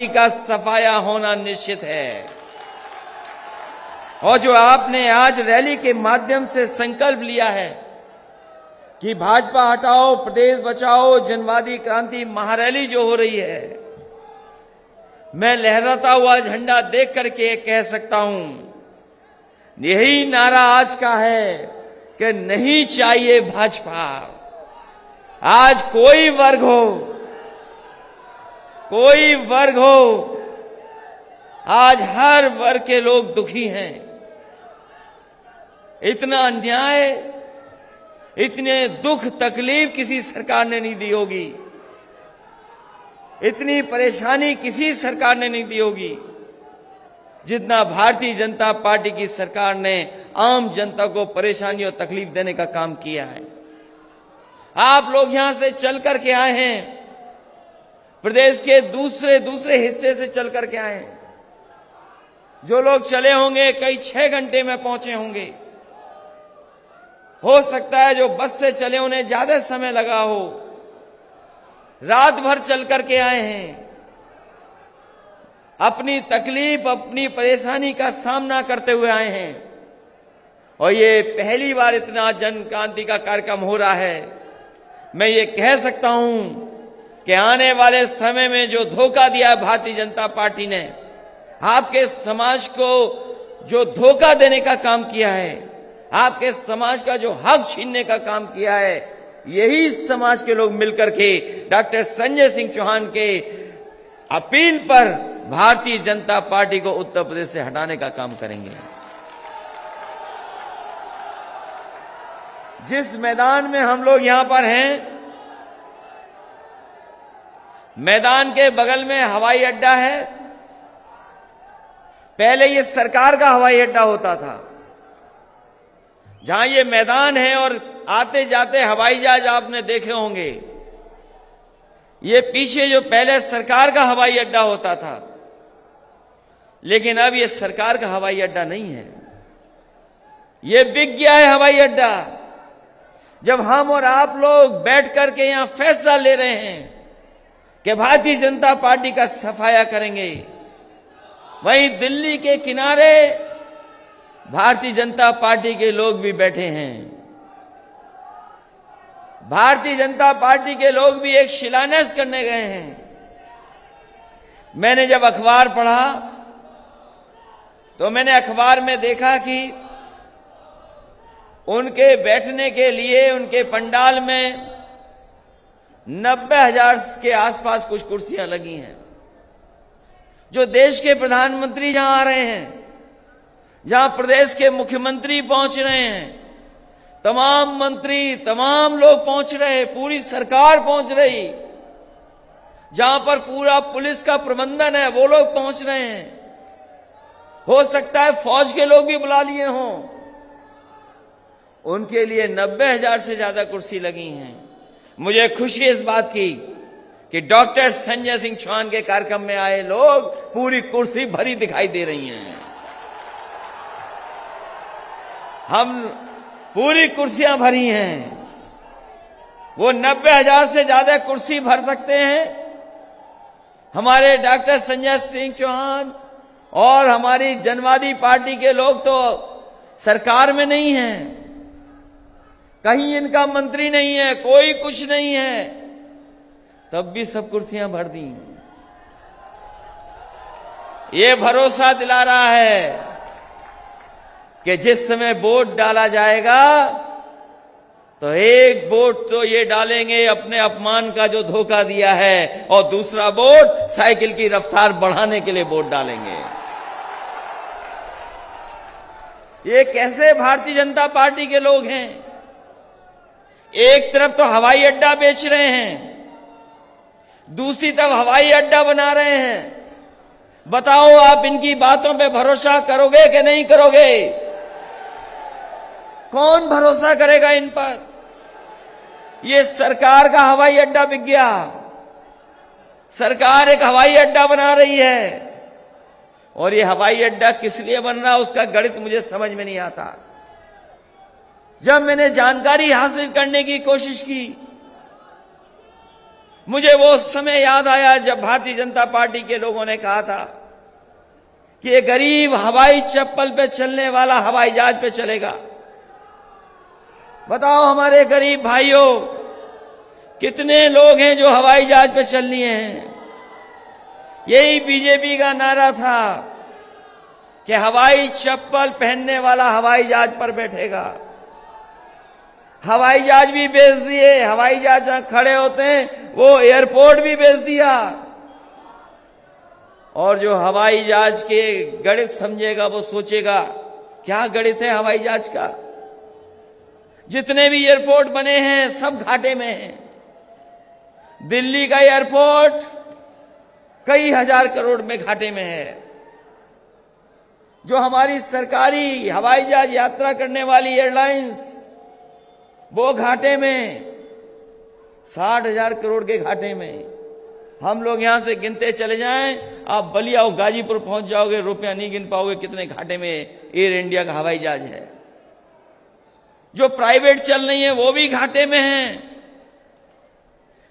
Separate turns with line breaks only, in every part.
का सफाया होना निश्चित है। और जो आपने आज रैली के माध्यम से संकल्प लिया है कि भाजपा हटाओ प्रदेश बचाओ जनवादी क्रांति महारैली जो हो रही है, मैं लहराता हुआ झंडा देख करके कह सकता हूं, यही नारा आज का है कि नहीं चाहिए भाजपा। आज कोई वर्ग हो, आज हर वर्ग के लोग दुखी हैं। इतना अन्याय, इतने दुख तकलीफ किसी सरकार ने नहीं दी होगी, इतनी परेशानी किसी सरकार ने नहीं दी होगी जितना भारतीय जनता पार्टी की सरकार ने आम जनता को परेशानी और तकलीफ देने का काम किया है। आप लोग यहां से चल करके आए हैं, प्रदेश के दूसरे हिस्से से चल करके आए हैं। जो लोग चले होंगे कई 6 घंटे में पहुंचे होंगे। हो सकता है जो बस से चले उन्हें ज्यादा समय लगा हो। रात भर चल करके आए हैं, अपनी तकलीफ अपनी परेशानी का सामना करते हुए आए हैं। और ये पहली बार इतना जन क्रांति का कार्यक्रम हो रहा है। मैं ये कह सकता हूं कि आने वाले समय में जो धोखा दिया है भारतीय जनता पार्टी ने, आपके समाज को जो धोखा देने का काम किया है, आपके समाज का जो हक छीनने का काम किया है, यही समाज के लोग मिलकर के डॉक्टर संजय सिंह चौहान के अपील पर भारतीय जनता पार्टी को उत्तर प्रदेश से हटाने का काम करेंगे। जिस मैदान में हम लोग यहां पर हैं, मैदान के बगल में हवाई अड्डा है। पहले ये सरकार का हवाई अड्डा होता था। जहां ये मैदान है और आते जाते हवाई जहाज आपने देखे होंगे। ये पीछे जो पहले सरकार का हवाई अड्डा होता था, लेकिन अब ये सरकार का हवाई अड्डा नहीं है, ये बिक गया है हवाई अड्डा। जब हम और आप लोग बैठ करके यहां फैसला ले रहे हैं कि भारतीय जनता पार्टी का सफाया करेंगे, वहीं दिल्ली के किनारे भारतीय जनता पार्टी के लोग भी बैठे हैं। भारतीय जनता पार्टी के लोग भी एक शिलान्यास करने गए हैं। मैंने जब अखबार पढ़ा तो मैंने अखबार में देखा कि उनके बैठने के लिए उनके पंडाल में 90,000 के आसपास कुछ कुर्सियां लगी हैं। जो देश के प्रधानमंत्री जहां आ रहे हैं, जहां प्रदेश के मुख्यमंत्री पहुंच रहे हैं, तमाम मंत्री तमाम लोग पहुंच रहे, पूरी सरकार पहुंच रही, जहां पर पूरा पुलिस का प्रबंधन है वो लोग पहुंच रहे हैं। हो सकता है फौज के लोग भी बुला लिए हों। उनके लिए 90,000 से ज्यादा कुर्सी लगी हैं। मुझे खुशी इस बात की कि डॉक्टर संजय सिंह चौहान के कार्यक्रम में आए लोग पूरी कुर्सी भरी दिखाई दे रही हैं। हम पूरी कुर्सियां भरी हैं। वो 90,000 से ज्यादा कुर्सी भर सकते हैं। हमारे डॉक्टर संजय सिंह चौहान और हमारी जनवादी पार्टी के लोग तो सरकार में नहीं हैं, कहीं इनका मंत्री नहीं है, कोई कुछ नहीं है, तब भी सब कुर्सियां भर दी। ये भरोसा दिला रहा है कि जिस समय वोट डाला जाएगा तो एक वोट तो ये डालेंगे अपने अपमान का जो धोखा दिया है, और दूसरा वोट साइकिल की रफ्तार बढ़ाने के लिए वोट डालेंगे। ये कैसे भारतीय जनता पार्टी के लोग हैं? एक तरफ तो हवाई अड्डा बेच रहे हैं, दूसरी तरफ हवाई अड्डा बना रहे हैं। बताओ आप इनकी बातों पे भरोसा करोगे कि नहीं करोगे? कौन भरोसा करेगा इन पर? ये सरकार का हवाई अड्डा बिक गया। सरकार एक हवाई अड्डा बना रही है, और ये हवाई अड्डा किस लिए बन रहा उसका गणित मुझे समझ में नहीं आता। जब मैंने जानकारी हासिल करने की कोशिश की, मुझे वो समय याद आया जब भारतीय जनता पार्टी के लोगों ने कहा था कि ये गरीब हवाई चप्पल पे चलने वाला हवाई जहाज पे चलेगा। बताओ हमारे गरीब भाइयों, कितने लोग हैं जो हवाई जहाज पे चल लिए हैं। यही बीजेपी का नारा था कि हवाई चप्पल पहनने वाला हवाई जहाज पर बैठेगा। हवाई जहाज भी बेच दिए, हवाई जहाज जहां खड़े होते हैं वो एयरपोर्ट भी बेच दिया। और जो हवाई जहाज के गणित समझेगा वो सोचेगा क्या गणित है हवाई जहाज का। जितने भी एयरपोर्ट बने हैं सब घाटे में हैं। दिल्ली का एयरपोर्ट कई हजार करोड़ में घाटे में है। जो हमारी सरकारी हवाई जहाज यात्रा करने वाली एयरलाइंस वो घाटे में, 60,000 करोड़ के घाटे में। हम लोग यहां से गिनते चले जाएं, आप बलिया और गाजीपुर पहुंच जाओगे, रुपया नहीं गिन पाओगे कितने घाटे में एयर इंडिया का हवाई जहाज है। जो प्राइवेट चल रही है वो भी घाटे में हैं।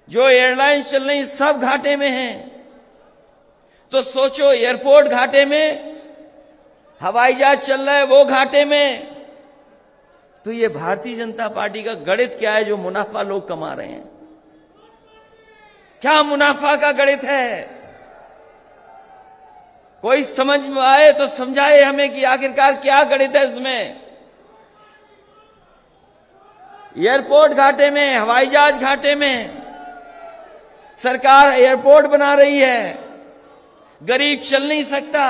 जो एयरलाइंस चल रही सब घाटे में हैं। तो सोचो, एयरपोर्ट घाटे में, हवाई जहाज चल रहा है वो घाटे में। तो ये भारतीय जनता पार्टी का गणित क्या है जो मुनाफा लोग कमा रहे हैं? क्या मुनाफा का गणित है? कोई समझ में आए तो समझाए हमें कि आखिरकार क्या गणित है इसमें। एयरपोर्ट घाटे में, हवाई जहाज घाटे में, सरकार एयरपोर्ट बना रही है, गरीब चल नहीं सकता।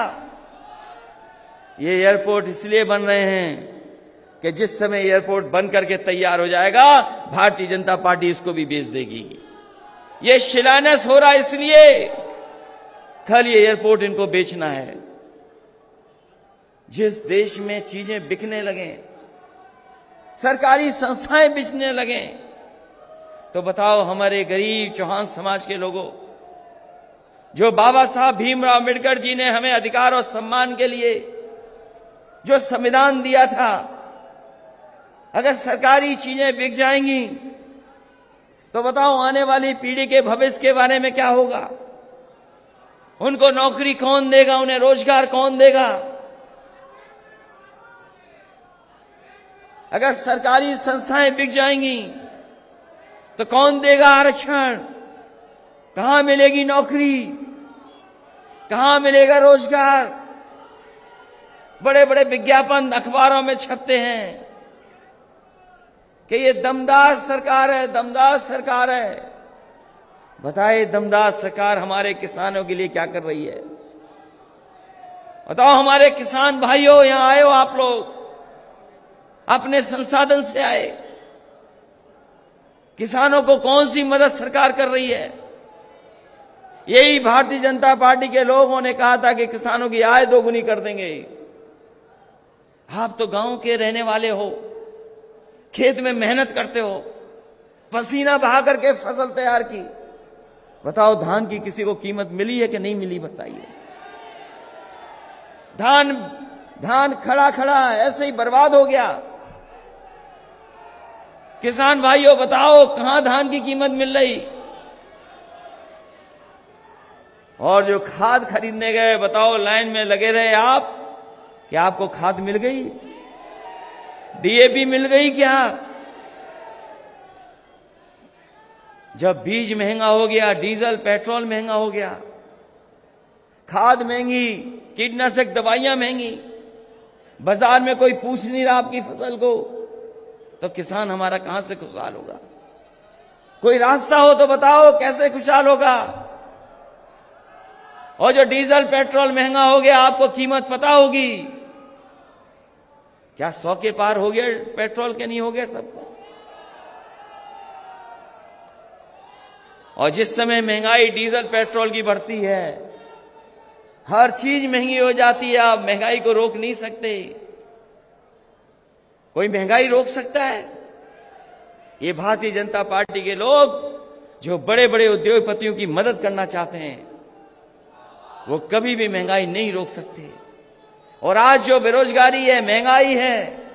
ये एयरपोर्ट इसलिए बन रहे हैं कि जिस समय एयरपोर्ट बन करके तैयार हो जाएगा भारतीय जनता पार्टी इसको भी बेच देगी। ये शिलान्यास हो रहा है इसलिए कल ये एयरपोर्ट इनको बेचना है। जिस देश में चीजें बिकने लगे, सरकारी संस्थाएं बिकने लगे, तो बताओ हमारे गरीब चौहान समाज के लोगों, जो बाबा साहब भीमराव अंबेडकर जी ने हमें अधिकार और सम्मान के लिए जो संविधान दिया था, अगर सरकारी चीजें बिक जाएंगी तो बताओ आने वाली पीढ़ी के भविष्य के बारे में क्या होगा? उनको नौकरी कौन देगा? उन्हें रोजगार कौन देगा? अगर सरकारी संस्थाएं बिक जाएंगी तो कौन देगा आरक्षण? कहां मिलेगी नौकरी? कहां मिलेगा रोजगार? बड़े बड़े विज्ञापन अखबारों में छपते हैं कि ये दमदार सरकार है, दमदार सरकार है। बताइए दमदार सरकार हमारे किसानों के लिए क्या कर रही है? बताओ हमारे किसान भाइयों, यहां आए हो आप लोग, अपने संसाधन से आए, किसानों को कौन सी मदद सरकार कर रही है? यही भारतीय जनता पार्टी के लोगों ने कहा था कि किसानों की आय दोगुनी कर देंगे। आप तो गांव के रहने वाले हो, खेत में मेहनत करते हो, पसीना बहा करके फसल तैयार की। बताओ धान की किसी को कीमत मिली है कि नहीं मिली? बताइए। धान खड़ा खड़ा ऐसे ही बर्बाद हो गया। किसान भाइयों बताओ कहां धान की कीमत मिल रही? और जो खाद खरीदने गए, बताओ लाइन में लगे रहे आप, क्या आपको खाद मिल गई? डीएपी मिल गई क्या? जब बीज महंगा हो गया, डीजल पेट्रोल महंगा हो गया, खाद महंगी, कीटनाशक दवाइयां महंगी, बाजार में कोई पूछ नहीं रहा आपकी फसल को, तो किसान हमारा कहां से खुशहाल होगा? कोई रास्ता हो तो बताओ कैसे खुशहाल होगा? और जो डीजल पेट्रोल महंगा हो गया, आपको कीमत पता होगी क्या? 100 के पार हो गया पेट्रोल के? नहीं हो गया सबको। और जिस समय महंगाई डीजल पेट्रोल की बढ़ती है, हर चीज महंगी हो जाती है, आप महंगाई को रोक नहीं सकते। कोई महंगाई रोक सकता है? ये भारतीय जनता पार्टी के लोग जो बड़े बड़े उद्योगपतियों की मदद करना चाहते हैं, वो कभी भी महंगाई नहीं रोक सकते। और आज जो बेरोजगारी है, महंगाई है,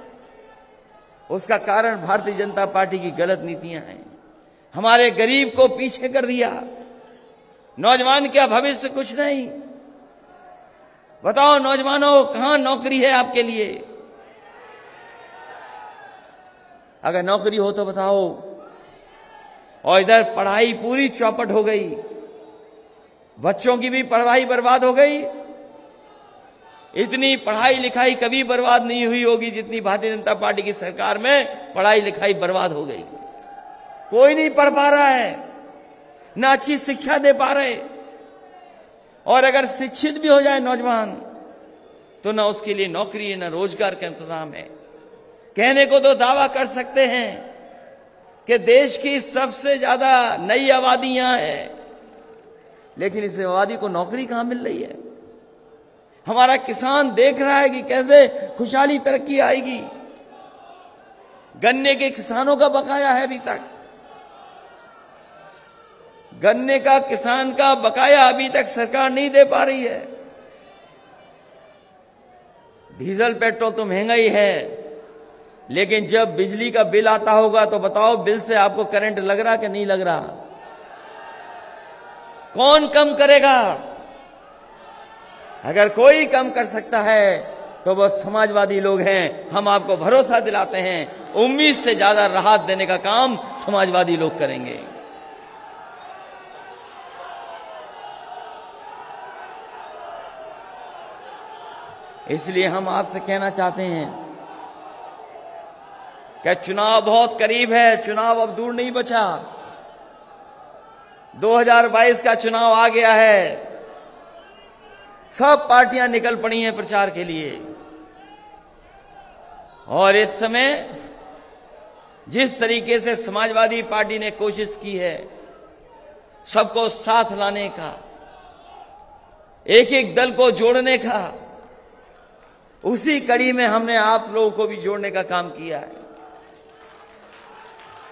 उसका कारण भारतीय जनता पार्टी की गलत नीतियां हैं। हमारे गरीब को पीछे कर दिया। नौजवान क्या भविष्य कुछ नहीं। बताओ नौजवानों, कहां नौकरी है आपके लिए? अगर नौकरी हो तो बताओ। और इधर पढ़ाई पूरी चौपट हो गई, बच्चों की भी पढ़ाई बर्बाद हो गई। इतनी पढ़ाई लिखाई कभी बर्बाद नहीं हुई होगी जितनी भारतीय जनता पार्टी की सरकार में पढ़ाई लिखाई बर्बाद हो गई। कोई नहीं पढ़ पा रहा है, ना अच्छी शिक्षा दे पा रहे। और अगर शिक्षित भी हो जाए नौजवान तो ना उसके लिए नौकरी है, ना रोजगार का इंतजाम है। कहने को तो दावा कर सकते हैं कि देश की सबसे ज्यादा नई आबादी यहां है, लेकिन इस आबादी को नौकरी कहां मिल रही है? हमारा किसान देख रहा है कि कैसे खुशहाली तरक्की आएगी। गन्ने के किसानों का बकाया है अभी तक, गन्ने का किसान का बकाया अभी तक सरकार नहीं दे पा रही है। डीजल पेट्रोल तो महंगा ही है, लेकिन जब बिजली का बिल आता होगा तो बताओ बिल से आपको करंट लग रहा कि नहीं लग रहा? कौन कम करेगा? अगर कोई कम कर सकता है तो वो समाजवादी लोग हैं। हम आपको भरोसा दिलाते हैं, उम्मीद से ज्यादा राहत देने का काम समाजवादी लोग करेंगे। इसलिए हम आपसे कहना चाहते हैं कि चुनाव बहुत करीब है, चुनाव अब दूर नहीं बचा। 2022 का चुनाव आ गया है। सब पार्टियां निकल पड़ी हैं प्रचार के लिए। और इस समय जिस तरीके से समाजवादी पार्टी ने कोशिश की है सबको साथ लाने का, एक एक दल को जोड़ने का, उसी कड़ी में हमने आप लोगों को भी जोड़ने का काम किया है।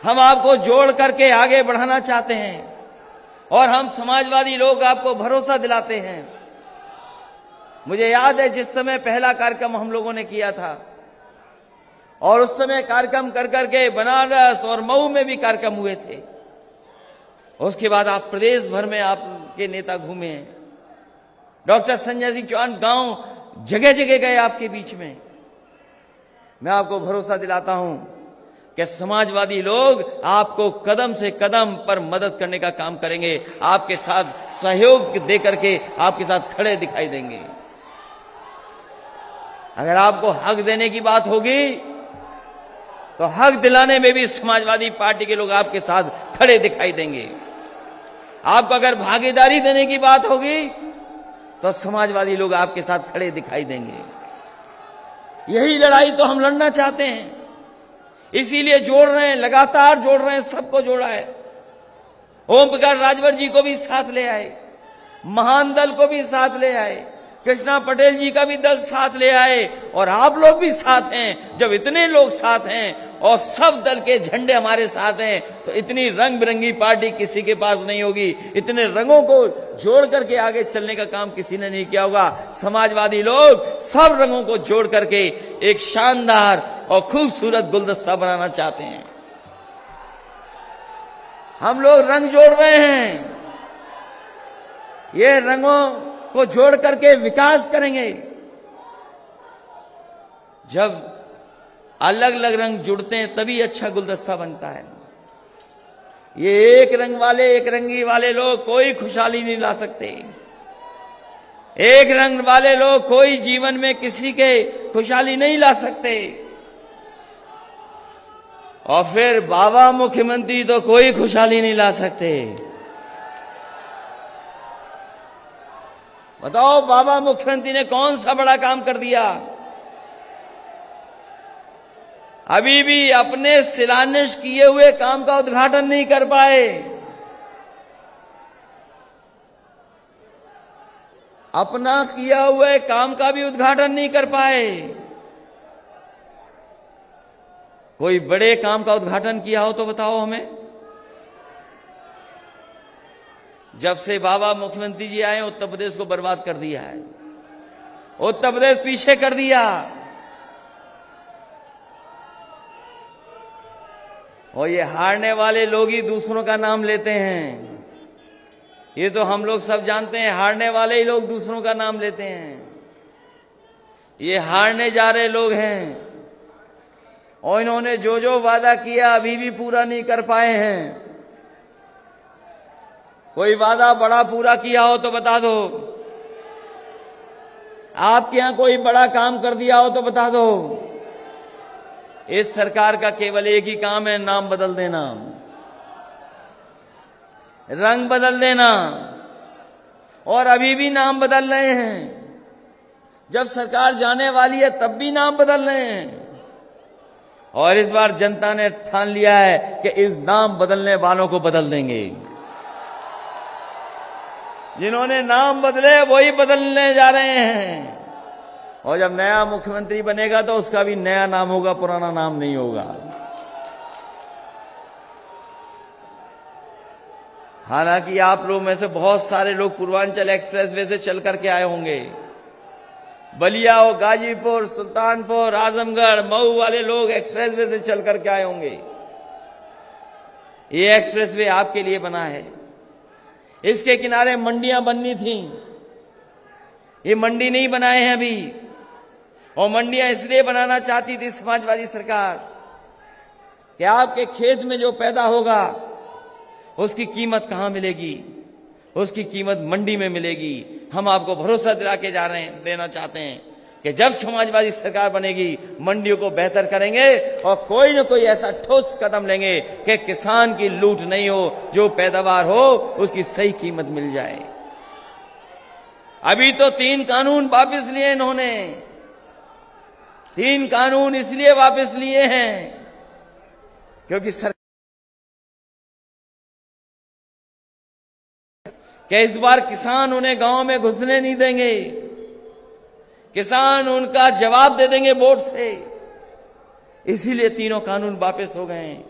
हम आपको जोड़ करके आगे बढ़ाना चाहते हैं और हम समाजवादी लोग आपको भरोसा दिलाते हैं। मुझे याद है जिस समय पहला कार्यक्रम हम लोगों ने किया था, और उस समय कार्यक्रम कर करके बनारस और मऊ में भी कार्यक्रम हुए थे। उसके बाद आप प्रदेश भर में आपके नेता घूमे हैं। डॉक्टर संजय सिंह चौहान गांव जगह जगह गए आपके बीच में। मैं आपको भरोसा दिलाता हूं कि समाजवादी लोग आपको कदम से कदम पर मदद करने का काम करेंगे, आपके साथ सहयोग दे करके आपके साथ खड़े दिखाई देंगे। अगर आपको हक देने की बात होगी तो हक दिलाने में भी समाजवादी पार्टी के लोग आपके साथ खड़े दिखाई देंगे। आपको अगर भागीदारी देने की बात होगी तो समाजवादी लोग आपके साथ खड़े दिखाई देंगे। यही लड़ाई तो हम लड़ना चाहते हैं, इसीलिए जोड़ रहे हैं, लगातार जोड़ रहे हैं, सबको जोड़ा है। ओम प्रकाश राजभर जी को भी साथ ले आए, महान दल को भी साथ ले आए, कृष्णा पटेल जी का भी दल साथ ले आए, और आप लोग भी साथ हैं। जब इतने लोग साथ हैं और सब दल के झंडे हमारे साथ हैं तो इतनी रंग बिरंगी पार्टी किसी के पास नहीं होगी। इतने रंगों को जोड़ करके आगे चलने का काम किसी ने नहीं किया होगा। समाजवादी लोग सब रंगों को जोड़ करके एक शानदार और खूबसूरत गुलदस्ता बनाना चाहते हैं। हम लोग रंग जोड़ रहे हैं, ये रंगों को जोड़ करके विकास करेंगे। जब अलग अलग रंग जुड़ते हैं तभी अच्छा गुलदस्ता बनता है। ये एक रंग वाले, एक रंगी वाले लोग कोई खुशहाली नहीं ला सकते। एक रंग वाले लोग कोई जीवन में किसी के खुशहाली नहीं ला सकते। और फिर बाबा मुख्यमंत्री तो कोई खुशहाली नहीं ला सकते। बताओ बाबा मुख्यमंत्री ने कौन सा बड़ा काम कर दिया? अभी भी अपने शिलान्यास किए हुए काम का उद्घाटन नहीं कर पाए। अपना किया हुए काम का भी उद्घाटन नहीं कर पाए। कोई बड़े काम का उद्घाटन किया हो तो बताओ हमें। जब से बाबा मुख्यमंत्री जी आए उत्तर प्रदेश को बर्बाद कर दिया है, उत्तर प्रदेश पीछे कर दिया। और ये हारने वाले लोग ही दूसरों का नाम लेते हैं। ये तो हम लोग सब जानते हैं, हारने वाले ही लोग दूसरों का नाम लेते हैं। ये हारने जा रहे लोग हैं और इन्होंने जो जो वादा किया अभी भी पूरा नहीं कर पाए हैं। कोई वादा बड़ा पूरा किया हो तो बता दो। आपके यहां कोई बड़ा काम कर दिया हो तो बता दो। इस सरकार का केवल एक ही काम है, नाम बदल देना, रंग बदल देना। और अभी भी नाम बदल रहे हैं। जब सरकार जाने वाली है तब भी नाम बदल रहे हैं। और इस बार जनता ने ठान लिया है कि इस नाम बदलने वालों को बदल देंगे। जिन्होंने नाम बदले वही बदलने जा रहे हैं। और जब नया मुख्यमंत्री बनेगा तो उसका भी नया नाम होगा, पुराना नाम नहीं होगा। हालांकि आप लोग में से बहुत सारे लोग पूर्वांचल एक्सप्रेसवे से चल करके आए होंगे। बलिया और गाजीपुर, सुल्तानपुर, आजमगढ़, मऊ वाले लोग एक्सप्रेसवे से चल करके आए होंगे। ये एक्सप्रेसवे आपके लिए बना है। इसके किनारे मंडियां बननी थी, ये मंडी नहीं बनाए हैं अभी। और मंडियां इसलिए बनाना चाहती थी समाजवादी सरकार कि आपके खेत में जो पैदा होगा उसकी कीमत कहां मिलेगी? उसकी कीमत मंडी में मिलेगी। हम आपको भरोसा दिला के देना चाहते हैं कि जब समाजवादी सरकार बनेगी मंडियों को बेहतर करेंगे और कोई न कोई ऐसा ठोस कदम लेंगे कि किसान की लूट नहीं हो, जो पैदावार हो उसकी सही कीमत मिल जाए। अभी तो 3 कानून वापस लिए इन्होंने। 3 कानून इसलिए वापस लिए हैं क्योंकि इस बार किसान उन्हें गांव में घुसने नहीं देंगे। किसान उनका जवाब दे देंगे वोट से। इसीलिए 3 कानून वापस हो गए हैं।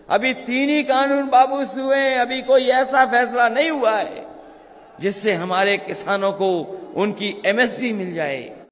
अभी 3 ही कानून वापस हुए हैं। अभी कोई ऐसा फैसला नहीं हुआ है जिससे हमारे किसानों को उनकी एमएसपी मिल जाए।